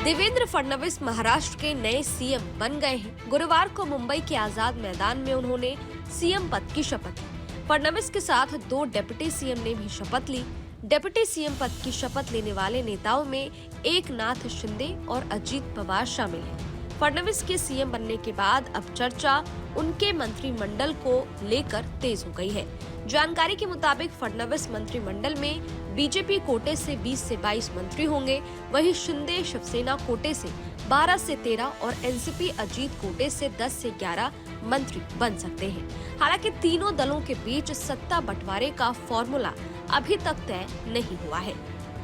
देवेंद्र फडणवीस महाराष्ट्र के नए सीएम बन गए हैं। गुरुवार को मुंबई के आजाद मैदान में उन्होंने सीएम पद की शपथ ली। फडणवीस के साथ 2 डिप्टी सीएम ने भी शपथ ली। डिप्टी सीएम पद की शपथ लेने वाले नेताओं में एकनाथ शिंदे और अजीत पवार शामिल हैं। फडणवीस के सीएम बनने के बाद अब चर्चा उनके मंत्रिमंडल को लेकर तेज हो गई है। जानकारी के मुताबिक फडणवीस मंत्रिमंडल में बीजेपी कोटे से 20 से 22 मंत्री होंगे, वहीं शिंदे शिवसेना कोटे से 12 से 13 और एनसीपी अजीत कोटे से 10 से 11 मंत्री बन सकते हैं। हालांकि तीनों दलों के बीच सत्ता बंटवारे का फॉर्मूला अभी तक तय नहीं हुआ है।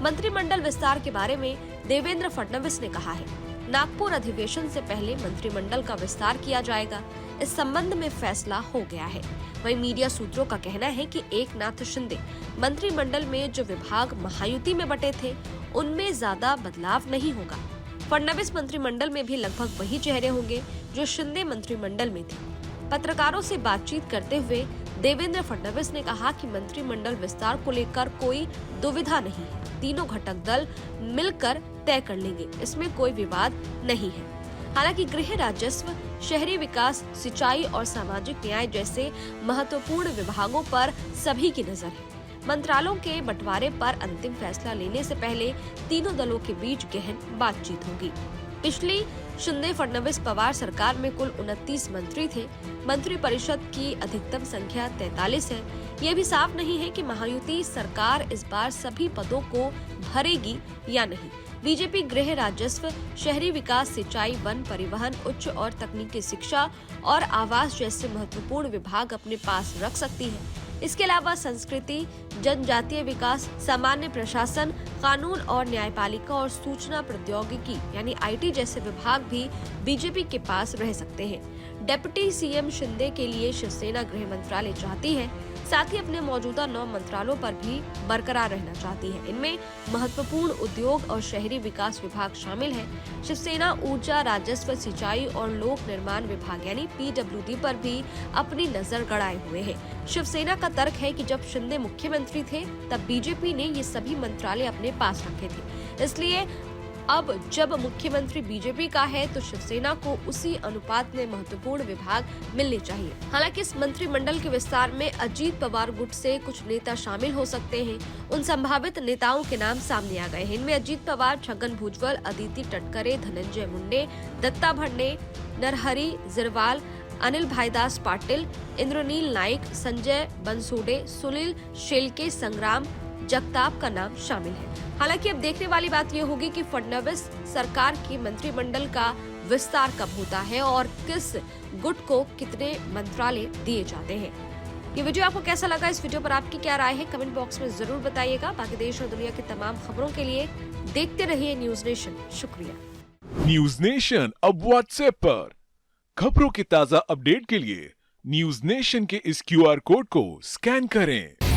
मंत्रिमंडल विस्तार के बारे में देवेंद्र फडणवीस ने कहा है, नागपुर अधिवेशन से पहले मंत्रिमंडल का विस्तार किया जाएगा। इस संबंध में फैसला हो गया है। वहीं मीडिया सूत्रों का कहना है कि एकनाथ शिंदे मंत्रिमंडल में जो विभाग महायुति में बटे थे, उनमें ज्यादा बदलाव नहीं होगा। फडणवीस मंत्रिमंडल में भी लगभग वही चेहरे होंगे जो शिंदे मंत्रिमंडल में थे। पत्रकारों से बातचीत करते हुए देवेंद्र फडणवीस ने कहा कि मंत्रिमंडल विस्तार को लेकर कोई दुविधा नहीं है। तीनों घटक दल मिलकर तय कर लेंगे, इसमें कोई विवाद नहीं है। हालांकि गृह, राजस्व, शहरी विकास, सिंचाई और सामाजिक न्याय जैसे महत्वपूर्ण विभागों पर सभी की नजर है। मंत्रालयों के बंटवारे पर अंतिम फैसला लेने से पहले तीनों दलों के बीच गहन बातचीत होगी। पिछली शिंदे फडणवीस पवार सरकार में कुल 29 मंत्री थे। मंत्रिपरिषद की अधिकतम संख्या 43 है। ये भी साफ नहीं है कि महायुति सरकार इस बार सभी पदों को भरेगी या नहीं। बीजेपी गृह, राजस्व, शहरी विकास, सिंचाई, वन, परिवहन, उच्च और तकनीकी शिक्षा और आवास जैसे महत्वपूर्ण विभाग अपने पास रख सकती है। इसके अलावा संस्कृति, जनजातीय विकास, सामान्य प्रशासन, कानून और न्यायपालिका और सूचना प्रौद्योगिकी यानी आईटी जैसे विभाग भी बीजेपी के पास रह सकते हैं। डिप्टी सीएम शिंदे के लिए शिवसेना गृह मंत्रालय चाहती है, साथ ही अपने मौजूदा 9 मंत्रालयों पर भी बरकरार रहना चाहती है। इनमें महत्वपूर्ण उद्योग और शहरी विकास विभाग शामिल है। शिवसेना ऊर्जा, राजस्व, सिंचाई और लोक निर्माण विभाग यानी पीडब्ल्यूडी पर भी अपनी नजर गड़ाए हुए है। शिवसेना का तर्क है कि जब शिंदे मुख्यमंत्री थे तब बीजेपी ने ये सभी मंत्रालय अपने पास रखे थे, इसलिए अब जब मुख्यमंत्री बीजेपी का है तो शिवसेना को उसी अनुपात में महत्वपूर्ण विभाग मिलने चाहिए। हालांकि इस मंत्रिमंडल के विस्तार में अजीत पवार गुट से कुछ नेता शामिल हो सकते हैं। उन संभावित नेताओं के नाम सामने आ गए हैं। इनमें अजीत पवार, छगन भुजबल, अदिति तटकरे, धनंजय मुंडे, दत्ता भरणे, नरहरी झिरवाल, अनिल भाईदास पाटिल, इंद्रनील नाइक, संजय बनसोडे, सुनील शेलके, संग्राम जगताप का नाम शामिल है। हालांकि अब देखने वाली बात यह होगी कि फडणवीस सरकार की मंत्रिमंडल का विस्तार कब होता है और किस गुट को कितने मंत्रालय दिए जाते हैं। ये वीडियो आपको कैसा लगा? इस वीडियो पर आपकी क्या राय है? कमेंट बॉक्स में जरूर बताइएगा। बाकी देश और दुनिया की तमाम खबरों के लिए देखते रहिए न्यूज नेशन। शुक्रिया। न्यूज नेशन अब व्हाट्सएप पर खबरों की ताजा अपडेट के लिए न्यूज नेशन के इस QR कोड को स्कैन करें।